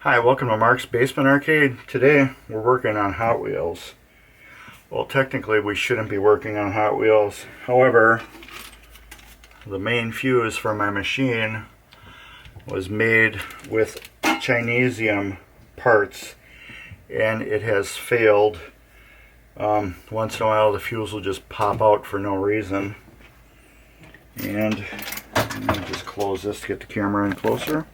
Hi, welcome to Mark's Basement Arcade. Today we're working on Hot Wheels. Well, technically we shouldn't be working on Hot Wheels. However, the main fuse for my machine was made with Chinesium parts and it has failed. Once in a while the fuse will just pop out for no reason. And let me just close this to get the camera in closer.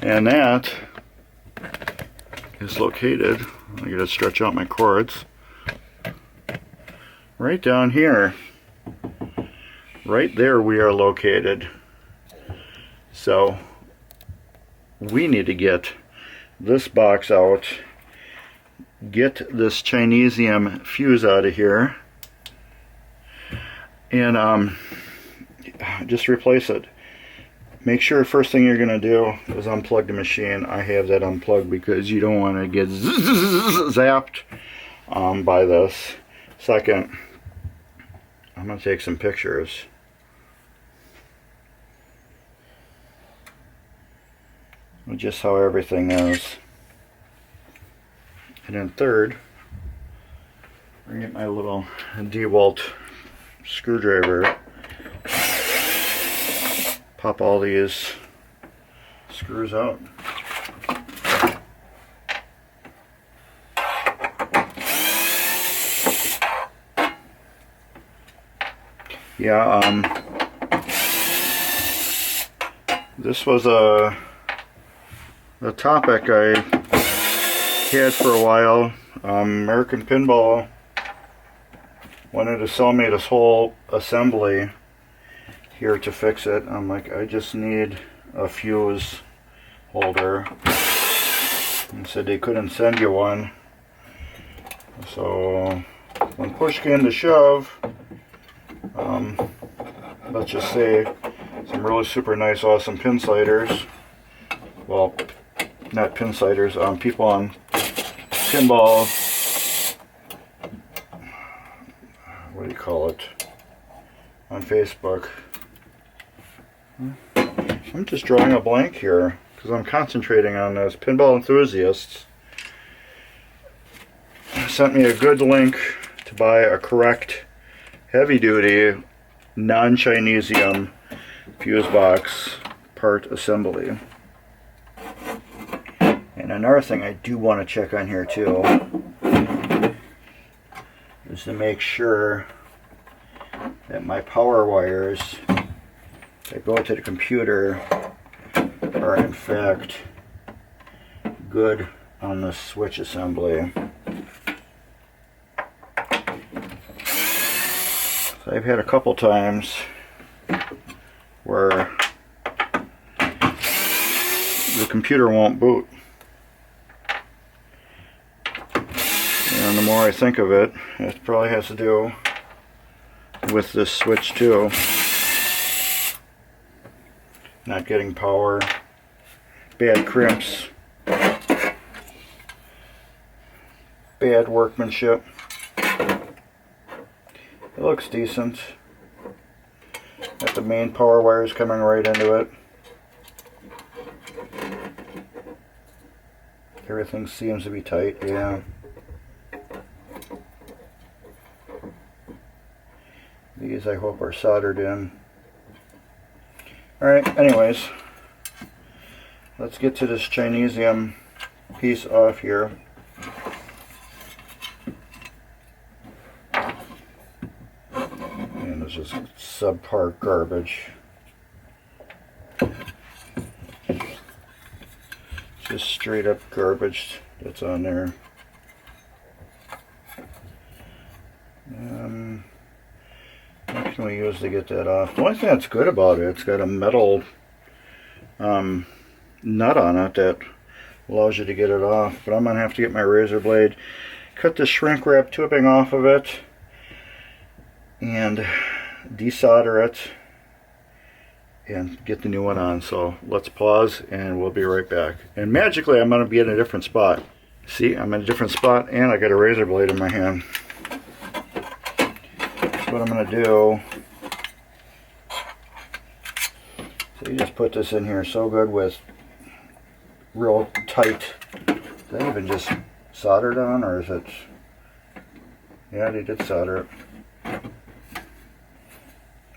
And that is located, I gotta stretch out my cords, right down here. Right there we are located. So we need to get this box out, get this Chinesium fuse out of here, and just replace it. Make sure first thing you're going to do is unplug the machine. I have that unplugged because you don't want to get zapped by this. Second, I'm going to take some pictures. Of just how everything is. And then third, I get my little DeWalt screwdriver. Pop all these screws out. Yeah, this was a topic I had for a while. American Pinball wanted to sell me this whole assembly here to fix it. I'm like, I just need a fuse holder, and said they couldn't send you one. So when push came to shove, let's just say some really super nice awesome pin sliders, well, not pin sliders, people on Pinball, what do you call it, on Facebook. I'm just drawing a blank here because I'm concentrating on this. Pinball enthusiasts sent me a good link to buy a correct heavy-duty non-Chinesium fuse box part assembly. And another thing I do want to check on here too is to make sure that my power wires that go to the computer are in fact good on the switch assembly. So I've had a couple times where the computer won't boot. And the more I think of it, it probably has to do with this switch too. Not getting power, bad crimps, bad workmanship. It looks decent. Got the main power wires coming right into it. Everything seems to be tight, yeah. These I hope are soldered in. Alright, anyways, let's get to this Chinesium piece off here. And it's just subpar garbage. Just straight up garbage that's on there. What can we use to get that off? The only thing that's good about it, it's got a metal nut on it that allows you to get it off. But I'm going to have to get my razor blade, cut the shrink wrap tubing off of it, and desolder it, and get the new one on. So let's pause and we'll be right back. And magically I'm going to be in a different spot. See, I'm in a different spot and I got a razor blade in my hand. What I'm going to do, so you just put this in here so good with real tight. Is that even just soldered on, or is it? Yeah, they did solder it.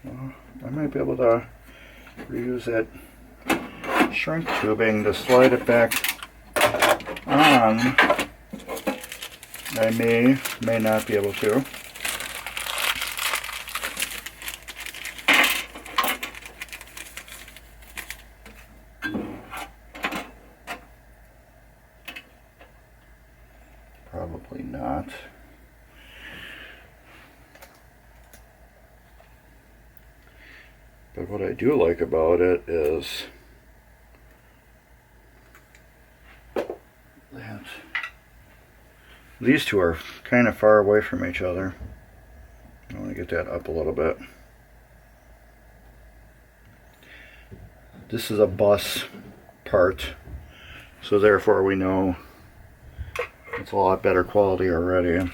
Well, I might be able to reuse that shrink tubing to slide it back on. I may not be able to. Probably not. But what I do like about it is that these two are kind of far away from each other. I want to get that up a little bit. This is a bus part, so therefore we know it's a lot better quality already.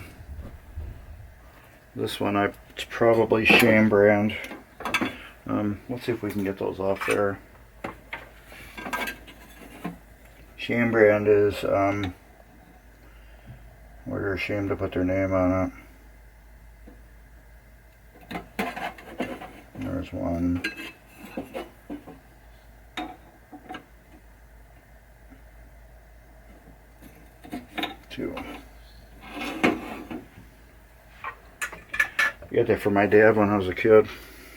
This one, it's probably Shane brand. Let's see if we can get those off there. Shane brand is, we're ashamed to put their name on it. There's one. Two. I got that for my dad when I was a kid.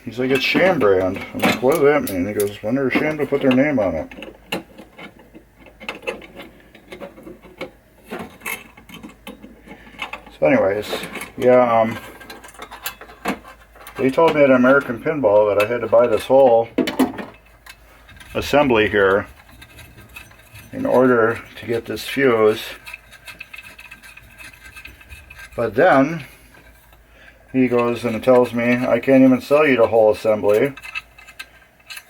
He's like, it's Shane brand. I'm like, what does that mean? He goes, when they're ashamed to put their name on it. So anyways, yeah, they told me at American Pinball that I had to buy this whole assembly here in order to get this fuse. But then he goes and tells me I can't even sell you the whole assembly,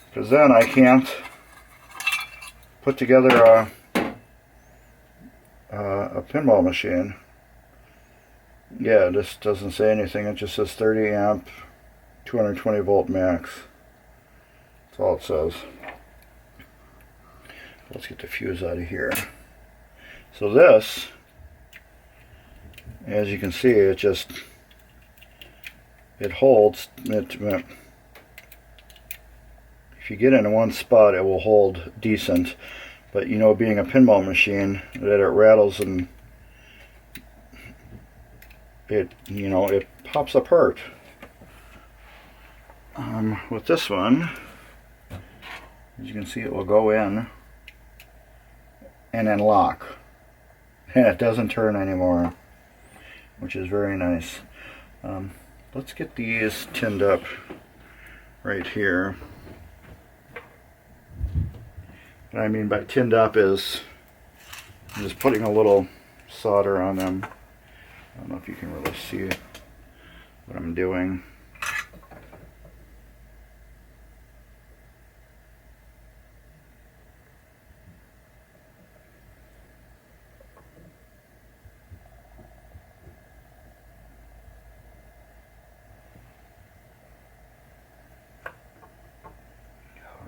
because then I can't put together a pinball machine. Yeah, this doesn't say anything. It just says 30 amp, 220 volt max. That's all it says. Let's get the fuse out of here. So this, as you can see, it holds it. If you get in one spot, it will hold decent, but you know, being a pinball machine, that it rattles and it pops apart. With this one, as you can see, it will go in and then lock, and it doesn't turn anymore, which is very nice. Let's get these tinned up right here. What I mean by tinned up is I'm just putting a little solder on them. I don't know if you can really see what I'm doing.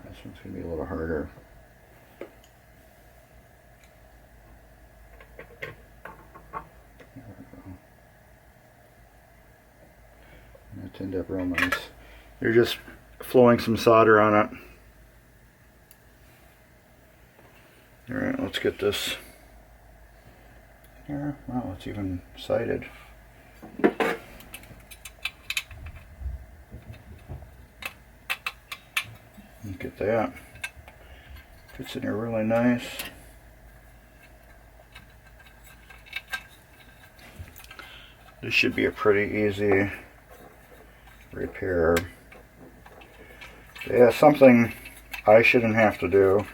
This one's going to be a little harder. There we go. That tinned up real nice. You're just flowing some solder on it. Alright, let's get this here. Wow, it's even sighted. Look at that. Fits in here really nice. This should be a pretty easy repair. Yeah, something I shouldn't have to do.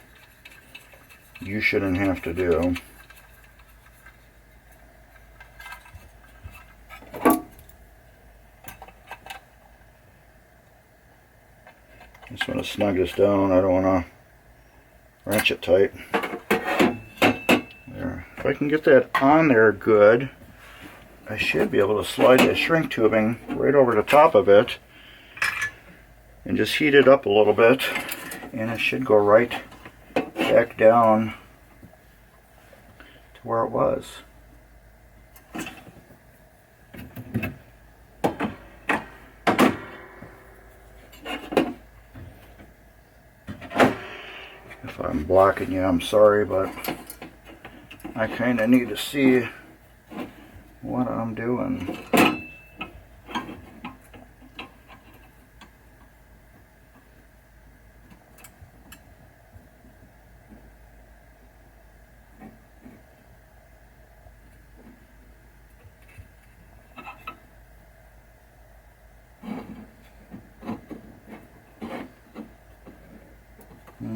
You shouldn't have to do. Just want to snug this down. I don't want to wrench it tight. There. If I can get that on there good, I should be able to slide the shrink tubing right over the top of it and just heat it up a little bit, and it should go right back down to where it was. If I'm blocking you, I'm sorry, but I kind of need to see what I'm doing.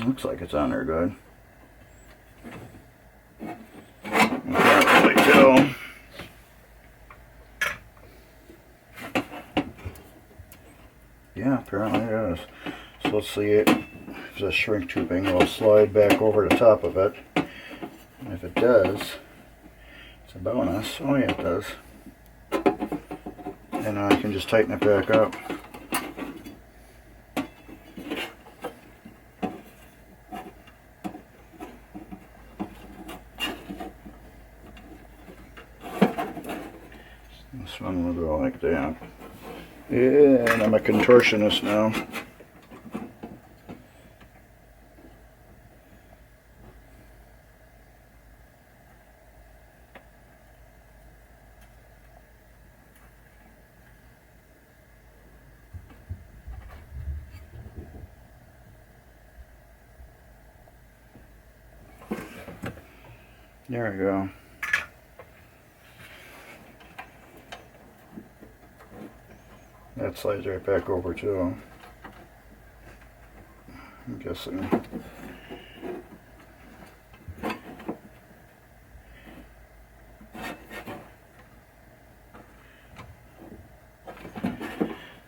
Looks like it's on there good. Can't really tell. Yeah, apparently it is. So let's see it. If the shrink tubing will slide back over the top of it. And if it does, it's a bonus. Oh yeah, it does. And I can just tighten it back up. This one will go like that. And I'm a contortionist now. There we go. That slides right back over too. I'm guessing.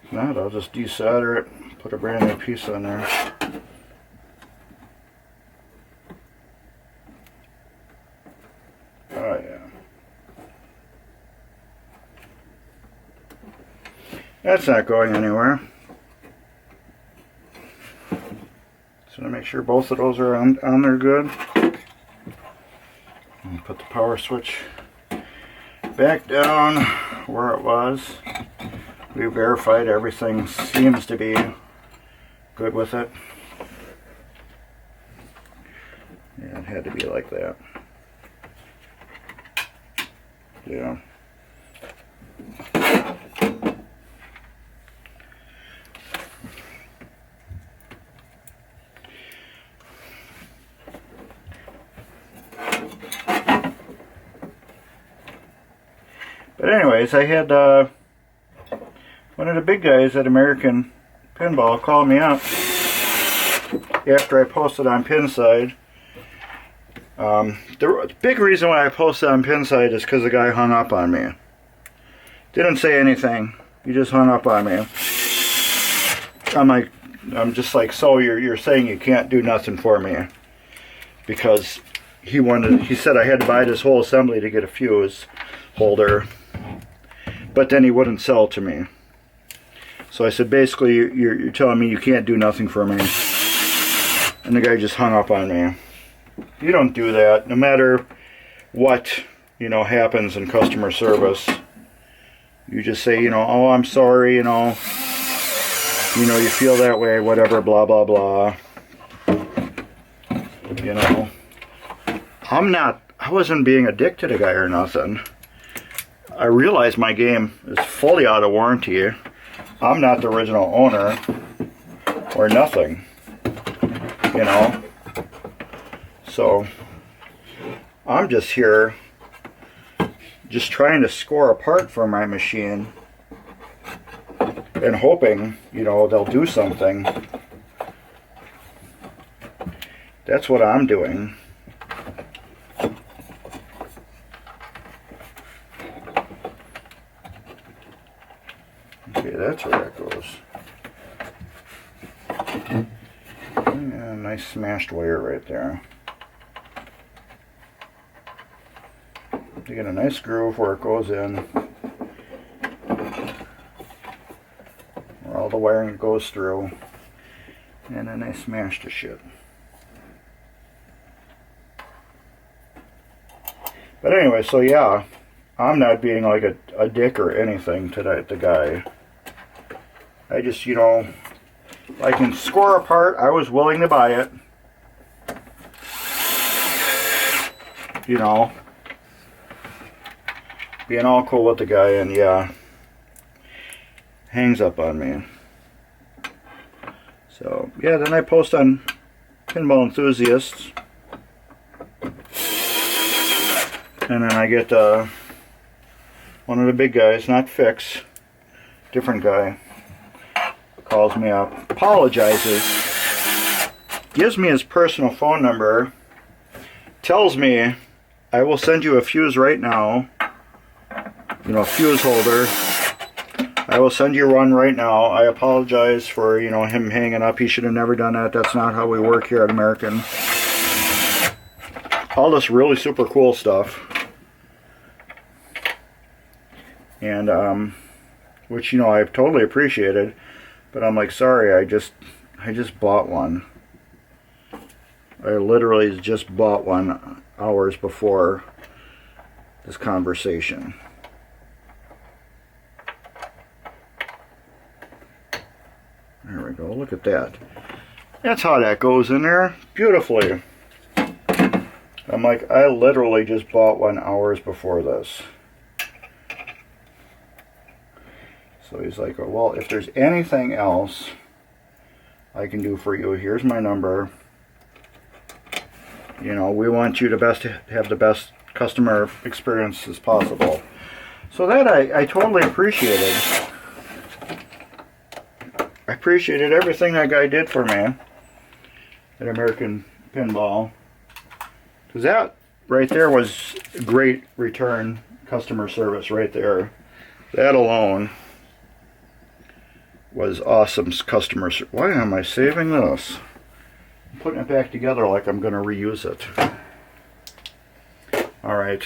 If not, I'll just desolder it, put a brand new piece on there. Oh yeah. That's not going anywhere. So to make sure both of those are on there good. And put the power switch back down where it was. We verified everything seems to be good with it. Yeah, it had to be like that. Yeah. But anyways, I had one of the big guys at American Pinball call me up after I posted on Pinside. The big reason why I posted on Pinside is because the guy hung up on me. Didn't say anything. He just hung up on me. I'm just like, so you're saying you can't do nothing for me? Because he said I had to buy this whole assembly to get a fuse holder, but then he wouldn't sell it to me. So I said, basically, you're telling me you can't do nothing for me. And the guy just hung up on me. You don't do that, no matter what, happens in customer service. You just say, oh, I'm sorry, you feel that way, whatever, blah, blah, blah. I wasn't being a dick to the guy or nothing. I realize my game is fully out of warranty. I'm not the original owner or nothing, So I'm just here just trying to score a part for my machine and hoping, they'll do something. That's what I'm doing. Okay, that's where that goes. Yeah, nice smashed wire right there. You get a nice groove where it goes in, where all the wiring goes through, and then I smashed the shit. But anyway, so yeah, I'm not being like a dick or anything to the guy. I just, you know, I can score a part, I was willing to buy it. You know, being all cool with the guy, and yeah, hangs up on me. So yeah, then I post on Pinball Enthusiasts, and then I get one of the big guys, not Fix, different guy, calls me up, apologizes, gives me his personal phone number, tells me, I will send you a fuse right now, you know, a fuse holder. I will send you one right now. I apologize for, you know, him hanging up. He should have never done that. That's not how we work here at American. All this really super cool stuff. And, which, you know, I've totally appreciated. But I'm like, sorry, I just bought one. I literally just bought one hours before this conversation. There we go, look at that. That's how that goes in there, beautifully. I'm like, I literally just bought one hours before this. So he's like, oh, well, if there's anything else I can do for you, here's my number. You know, we want you to have the best customer experience as possible. So that I totally appreciated. I appreciated everything that guy did for me at American Pinball. Because that right there was great return customer service right there. That alone was awesome customer service. Why am I saving this? I'm putting it back together like I'm going to reuse it. Alright,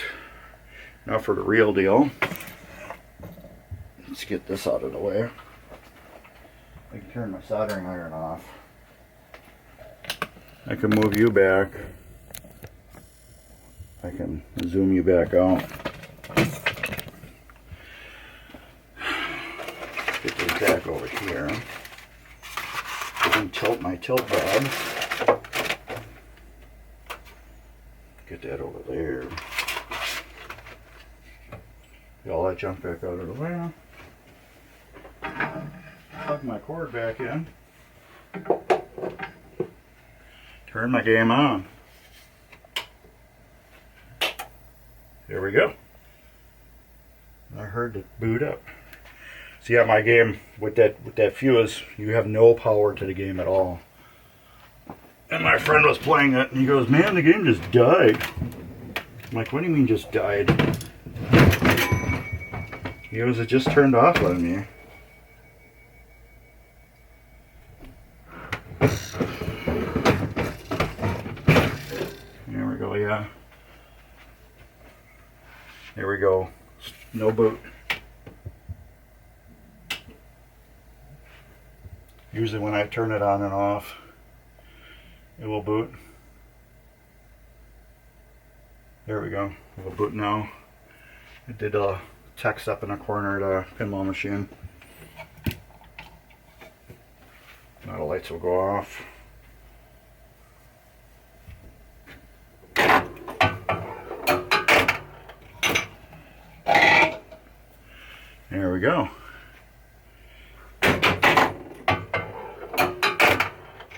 now for the real deal. Let's get this out of the way. I can turn my soldering iron off. I can move you back. I can zoom you back out. Get this back over here. And tilt my tilt rod. Get that over there. Get all that junk back out of the way. Plug my cord back in. Turn my game on. There we go. I heard it boot up. See, yeah, my game with that fuse, you have no power to the game at all. And my friend was playing it, and he goes, "Man, the game just died." I'm like, "What do you mean just died?" He goes, "It just turned off on me." There we go, yeah. There we go. No boot. Usually when I turn it on and off, it will boot. There we go. It will boot now. It did text up in a corner of the pinball machine. Now the lights will go off. There we go.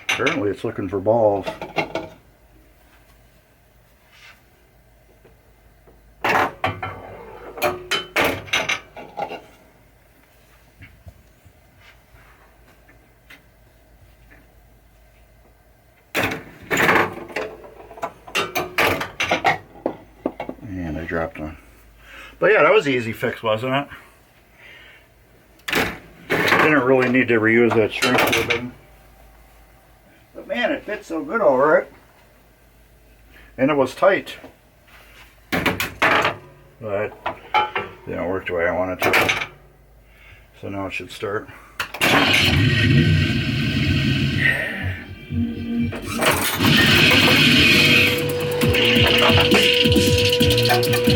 Apparently it's looking for balls. And I dropped one. But yeah, that was an easy fix, wasn't it? Didn't really need to reuse that shrink tubing. But man, it fits so good over it. And it was tight. But it didn't work the way I wanted to. So now it should start. Yeah.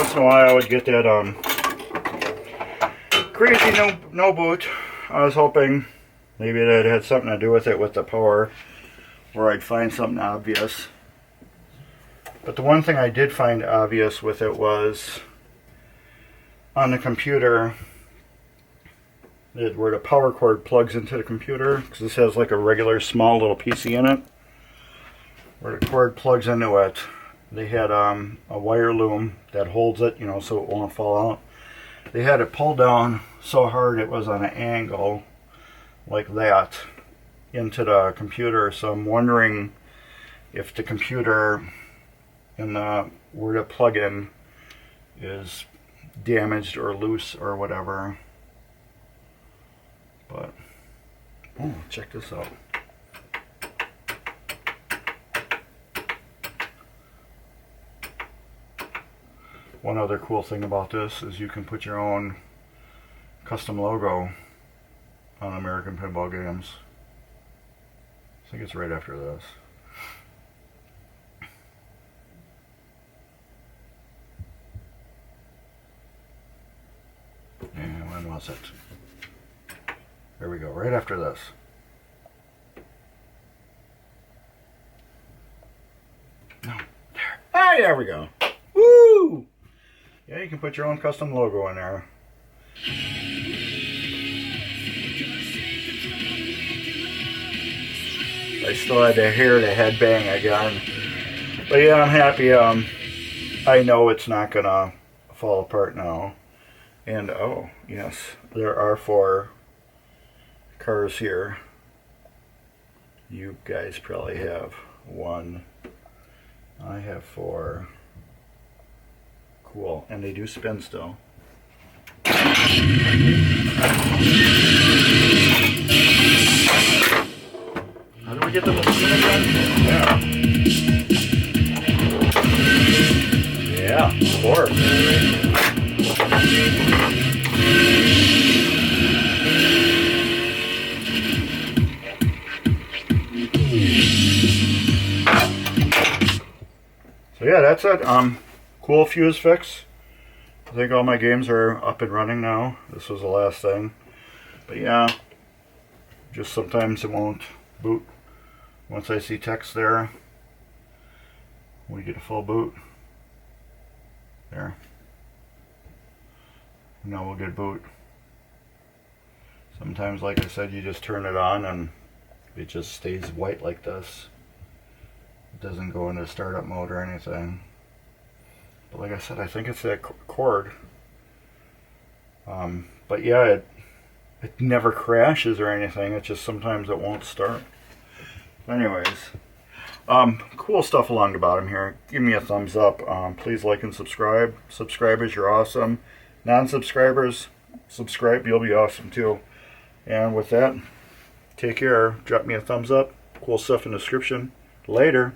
once in a while I would get that crazy no boot. I was hoping maybe that had something to do with it with the power, or I'd find something obvious. But the one thing I did find obvious with it was on the computer, where the power cord plugs into the computer, because this has like a regular small little PC in it. Where the cord plugs into it, they had a wire loom that holds it, you know, so it won't fall out. They had it pulled down so hard it was on an angle like that into the computer. So I'm wondering if the computer and where the plug-in is damaged or loose or whatever. But oh, check this out. One other cool thing about this is you can put your own custom logo on American Pinball games. I think it's right after this. And when was it? There we go, right after this. No, there. Ah, there we go. Woo! Yeah, you can put your own custom logo in there. I still had to hear the headbang again. But yeah, I'm happy. I know it's not gonna fall apart now. And oh, yes, there are 4 cars here. You guys probably have 1. I have 4. Cool, and they do spin still. How do we get them to spin again? Yeah. Yeah, of course. So yeah, that's it. Cool fuse fix. I think all my games are up and running now. This was the last thing. But yeah, just sometimes it won't boot. Once I see text there, we get a full boot. There. Now we'll get boot. Sometimes, like I said, you just turn it on and it just stays white like this. It doesn't go into startup mode or anything. But like I said, I think it's that cord. But yeah, it never crashes or anything. It's just sometimes it won't start. Anyways, cool stuff along the bottom here. Give me a thumbs up. Please like and subscribe. Subscribers, you're awesome. Non-subscribers, subscribe. You'll be awesome too. And with that, take care. Drop me a thumbs up. Cool stuff in the description. Later.